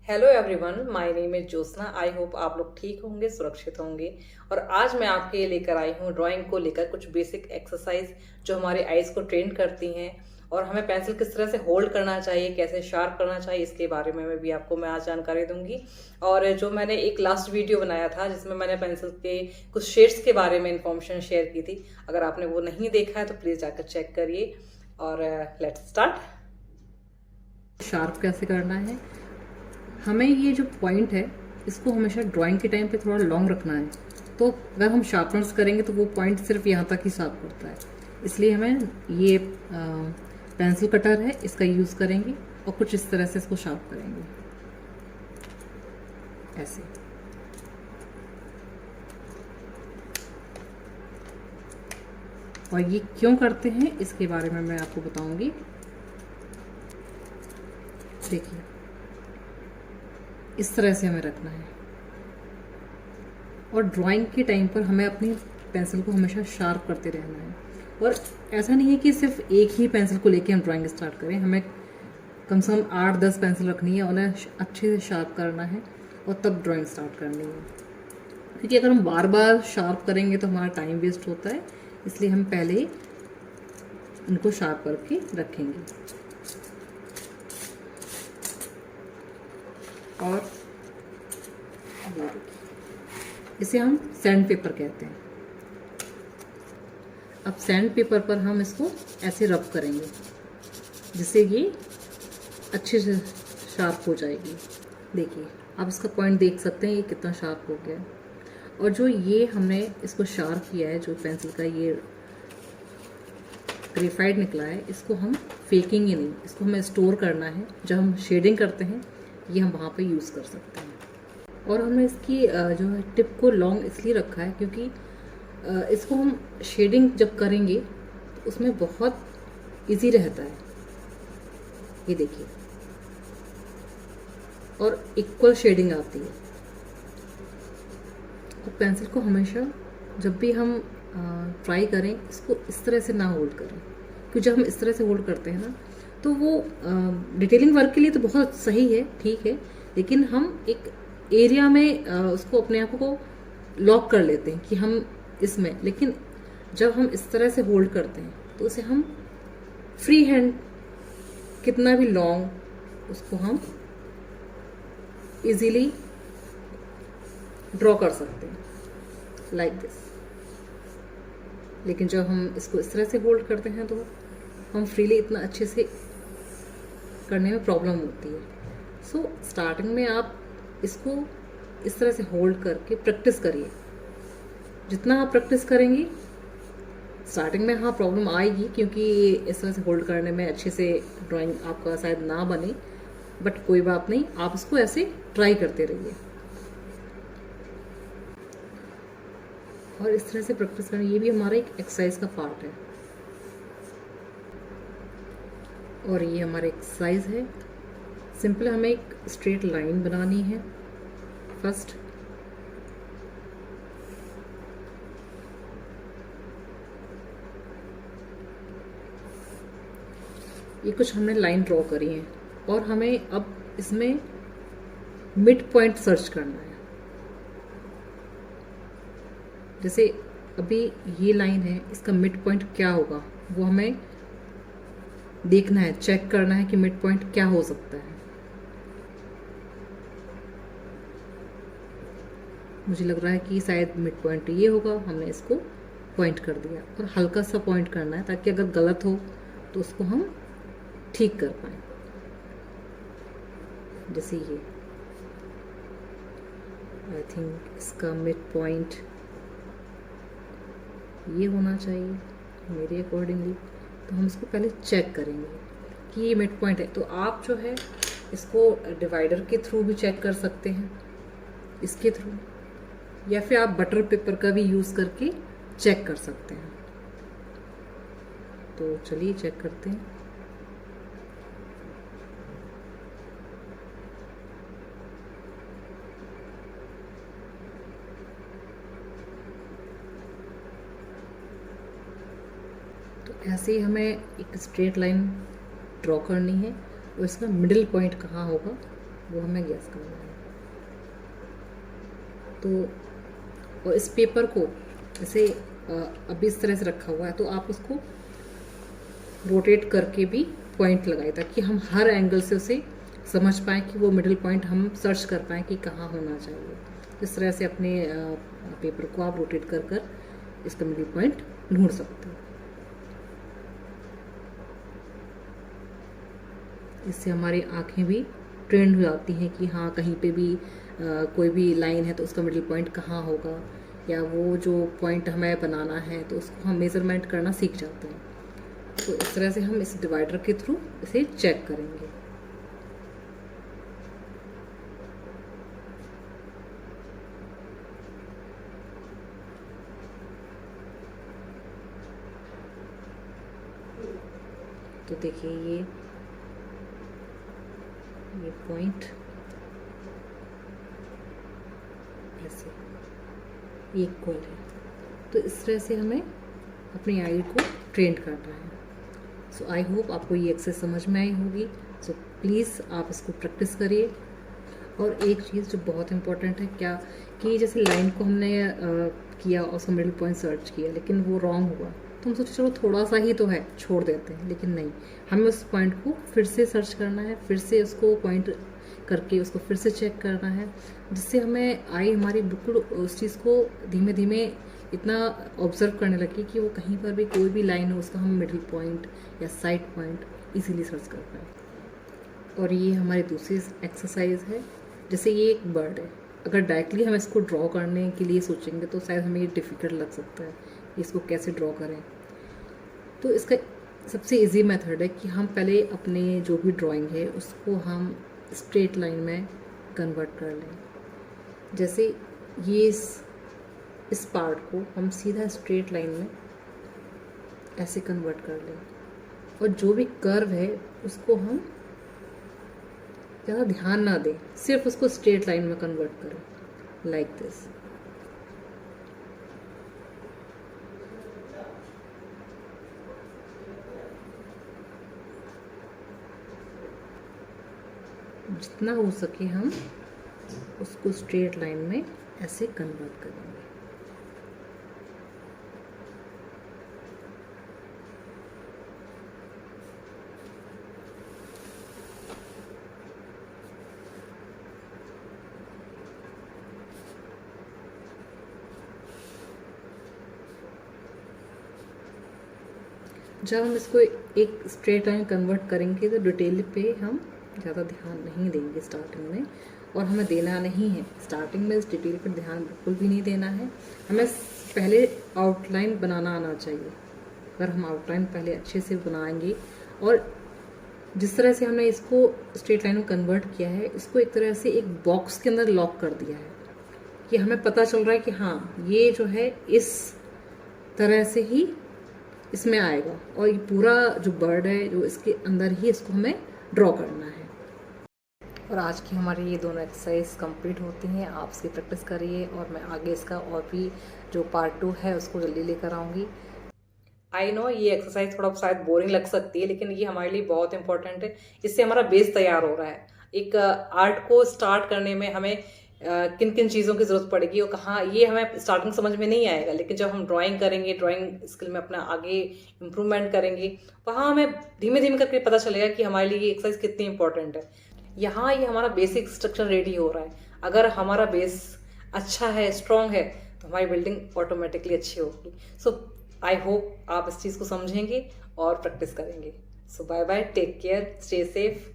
Hello everyone, my name is Jyotsna. I hope आप लोग ठीक होंगे, सुरक्षित होंगे। और आज मैं आपके लिए लेकर आई हूँ ड्राइंग को लेकर कुछ बेसिक एक्सरसाइज जो हमारे आईज को ट्रेन करती हैं और हमें पेंसिल किस तरह से होल्ड करना चाहिए, कैसे शार्प करना चाहिए, इसके बारे में भी आपको मैं आज जानकारी दूंगी। और जो मैंने एक लास्ट वीडियो बनाया था जिसमें मैंने पेंसिल के कुछ शेड्स के बारे में इंफॉर्मेशन शेयर की थी, अगर आपने वो नहीं देखा है तो प्लीज़ जाकर चेक करिए। और लेट्स स्टार्ट। शार्प कैसे करना है, हमें ये जो पॉइंट है इसको हमेशा ड्राइंग के टाइम पे थोड़ा लॉन्ग रखना है। तो अगर हम शार्पनर्स करेंगे तो वो पॉइंट सिर्फ यहाँ तक ही शार्प करता है, इसलिए हमें ये पेंसिल कटर है इसका यूज़ करेंगे और कुछ इस तरह से इसको शार्प करेंगे ऐसे। और ये क्यों करते हैं इसके बारे में मैं आपको बताऊंगी। देखिए इस तरह से हमें रखना है और ड्राइंग के टाइम पर हमें अपनी पेंसिल को हमेशा शार्प करते रहना है। और ऐसा नहीं है कि सिर्फ एक ही पेंसिल को लेके हम ड्राइंग स्टार्ट करें, हमें कम से कम 8-10 पेंसिल रखनी है, उन्हें अच्छे से शार्प करना है और तब ड्राइंग स्टार्ट करनी है। क्योंकि अगर हम बार बार शार्प करेंगे तो हमारा टाइम वेस्ट होता है, इसलिए हम पहले ही इनको शार्प करके रखेंगे। और इसे हम सैंड पेपर कहते हैं। अब सैंड पेपर पर हम इसको ऐसे रब करेंगे जिससे ये अच्छे से शार्प हो जाएगी। देखिए आप इसका पॉइंट देख सकते हैं, ये कितना शार्प हो गया। और जो ये हमने इसको शार्प किया है, जो पेंसिल का ये ग्रेफाइट निकला है, इसको हम फेकेंगे नहीं, इसको हमें स्टोर करना है। जब हम शेडिंग करते हैं ये हम वहाँ पे यूज़ कर सकते हैं। और हमने इसकी जो है टिप को लॉन्ग इसलिए रखा है क्योंकि इसको हम शेडिंग जब करेंगे तो उसमें बहुत इजी रहता है। ये देखिए, और इक्वल शेडिंग आती है। और पेंसिल को हमेशा जब भी हम ट्राई करें इसको इस तरह से ना होल्ड करें, क्योंकि जब हम इस तरह से होल्ड करते हैं ना तो वो डिटेलिंग वर्क के लिए तो बहुत सही है, ठीक है, लेकिन हम एक एरिया में उसको अपने आप को लॉक कर लेते हैं कि हम इसमें। लेकिन जब हम इस तरह से होल्ड करते हैं तो उसे हम फ्री हैंड कितना भी लॉन्ग उसको हम इजीली ड्रॉ कर सकते हैं लाइक दिस। लेकिन जब हम इसको इस तरह से होल्ड करते हैं तो हम फ्रीली इतना अच्छे से करने में प्रॉब्लम होती है। सो स्टार्टिंग में आप इसको इस तरह से होल्ड करके प्रैक्टिस करिए। जितना आप प्रैक्टिस करेंगे, स्टार्टिंग में हाँ प्रॉब्लम आएगी क्योंकि इस तरह से होल्ड करने में अच्छे से ड्राइंग आपका शायद ना बने, बट कोई बात नहीं, आप इसको ऐसे ट्राई करते रहिए। और इस तरह से प्रैक्टिस करना ये भी हमारा एक एक्सरसाइज का पार्ट है। और ये हमारा एक्सरसाइज है। सिंपल हमें एक स्ट्रेट लाइन बनानी है फर्स्ट। ये कुछ हमने लाइन ड्रॉ करी है और हमें अब इसमें मिड पॉइंट सर्च करना है। जैसे अभी ये लाइन है, इसका मिड पॉइंट क्या होगा वो हमें देखना है, चेक करना है कि मिड पॉइंट क्या हो सकता है। मुझे लग रहा है कि शायद मिड पॉइंट ये होगा, हमने इसको पॉइंट कर दिया। और हल्का सा पॉइंट करना है ताकि अगर गलत हो तो उसको हम ठीक कर पाए। जैसे ये आई थिंक इसका मिड पॉइंट ये होना चाहिए मेरे अकॉर्डिंगली। तो हम इसको पहले चेक करेंगे कि ये मिड पॉइंट है। तो आप जो है इसको डिवाइडर के थ्रू भी चेक कर सकते हैं, इसके थ्रू, या फिर आप बटर पेपर का भी यूज़ करके चेक कर सकते हैं। तो चलिए चेक करते हैं। तो ऐसे ही हमें एक स्ट्रेट लाइन ड्रॉ करनी है और इसका मिडिल पॉइंट कहाँ होगा वो हमें गैस करना है। तो और इस पेपर को जैसे अभी इस तरह से रखा हुआ है, तो आप उसको रोटेट करके भी पॉइंट लगाए, ताकि हम हर एंगल से उसे समझ पाएँ कि वो मिडिल पॉइंट हम सर्च कर पाएँ कि कहाँ होना चाहिए। इस तरह से अपने पेपर को आप रोटेट कर कर इसका मिडिल पॉइंट ढूंढ सकते हैं। इससे हमारी आँखें भी ट्रेंड हो जाती हैं कि हाँ, कहीं पे भी कोई भी लाइन है तो उसका मिडिल पॉइंट कहाँ होगा, या वो जो पॉइंट हमें बनाना है तो उसको हम मेज़रमेंट करना सीख जाते हैं। तो इस तरह से हम इस डिवाइडर के थ्रू इसे चेक करेंगे। तो देखिए ये पॉइंट ऐसे इक्वल है। तो इस तरह से हमें अपनी आई को ट्रेन करना है। सो आई होप आपको ये एक्सरसाइज समझ में आई होगी। सो प्लीज़ आप इसको प्रैक्टिस करिए। और एक चीज़ जो बहुत इम्पोर्टेंट है क्या, कि जैसे लाइन को हमने किया और उसका मिडिल पॉइंट सर्च किया, लेकिन वो रॉन्ग हुआ, तो हम सोचे चलो थोड़ा सा ही तो है, छोड़ देते हैं। लेकिन नहीं, हमें उस पॉइंट को फिर से सर्च करना है, फिर से उसको पॉइंट करके उसको फिर से चेक करना है, जिससे हमें आई हमारी बिल्कुल उस चीज़ को धीमे धीमे इतना ऑब्जर्व करने लगी कि वो कहीं पर भी कोई भी लाइन हो उसका हम मिडिल पॉइंट या साइड पॉइंट इजीली सर्च कर पाए। और ये हमारी दूसरी एक्सरसाइज है। जैसे ये एक बर्ड है, अगर डायरेक्टली हम इसको ड्रॉ करने के लिए सोचेंगे तो शायद हमें ये डिफ़िकल्ट लग सकता है कि इसको कैसे ड्रॉ करें। तो इसका सबसे इजी मेथड है कि हम पहले अपने जो भी ड्राइंग है उसको हम स्ट्रेट लाइन में कन्वर्ट कर लें। जैसे ये इस पार्ट को हम सीधा स्ट्रेट लाइन में ऐसे कन्वर्ट कर लें, और जो भी कर्व है उसको हम ज़्यादा ध्यान ना दें, सिर्फ उसको स्ट्रेट लाइन में कन्वर्ट करें, लाइक दिस। जितना हो सके हम उसको स्ट्रेट लाइन में ऐसे कन्वर्ट करेंगे। जब हम इसको एक स्ट्रेट लाइन कन्वर्ट करेंगे तो डिटेल पे हम ज़्यादा ध्यान नहीं देंगे स्टार्टिंग में, और हमें देना नहीं है स्टार्टिंग में इस डिटेल पर ध्यान बिल्कुल भी नहीं देना है। हमें पहले आउटलाइन बनाना आना चाहिए। अगर हम आउटलाइन पहले अच्छे से बनाएंगे, और जिस तरह से हमने इसको स्ट्रेट लाइन में कन्वर्ट किया है, इसको एक तरह से एक बॉक्स के अंदर लॉक कर दिया है कि हमें पता चल रहा है कि हाँ, ये जो है इस तरह से ही इसमें आएगा, और ये पूरा जो बर्ड है जो इसके अंदर ही इसको हमें ड्रॉ करना है। और आज की हमारी ये दोनों एक्सरसाइज कंप्लीट होती हैं। आप इसकी प्रैक्टिस करिए, और मैं आगे इसका और भी जो पार्ट 2 है उसको जल्दी लेकर आऊँगी। आई नो ये एक्सरसाइज थोड़ा शायद बोरिंग लग सकती है, लेकिन ये हमारे लिए बहुत इंपॉर्टेंट है। इससे हमारा बेस तैयार हो रहा है। एक आर्ट को स्टार्ट करने में हमें किन किन चीज़ों की ज़रूरत पड़ेगी और कहाँ, ये हमें स्टार्टिंग समझ में नहीं आएगा, लेकिन जब हम ड्राइंग करेंगे, ड्राइंग स्किल में अपना आगे इम्प्रूवमेंट करेंगे, वहाँ हमें धीमे धीमे करके पता चलेगा कि हमारे लिए ये एक्सरसाइज कितनी इंपॉर्टेंट है। यहाँ ये हमारा बेसिक स्ट्रक्चर रेडी हो रहा है। अगर हमारा बेस अच्छा है, स्ट्रॉन्ग है, तो हमारी बिल्डिंग ऑटोमेटिकली अच्छी होगी। सो आई होप आप इस चीज़ को समझेंगे और प्रैक्टिस करेंगे। So bye bye, take care, stay safe.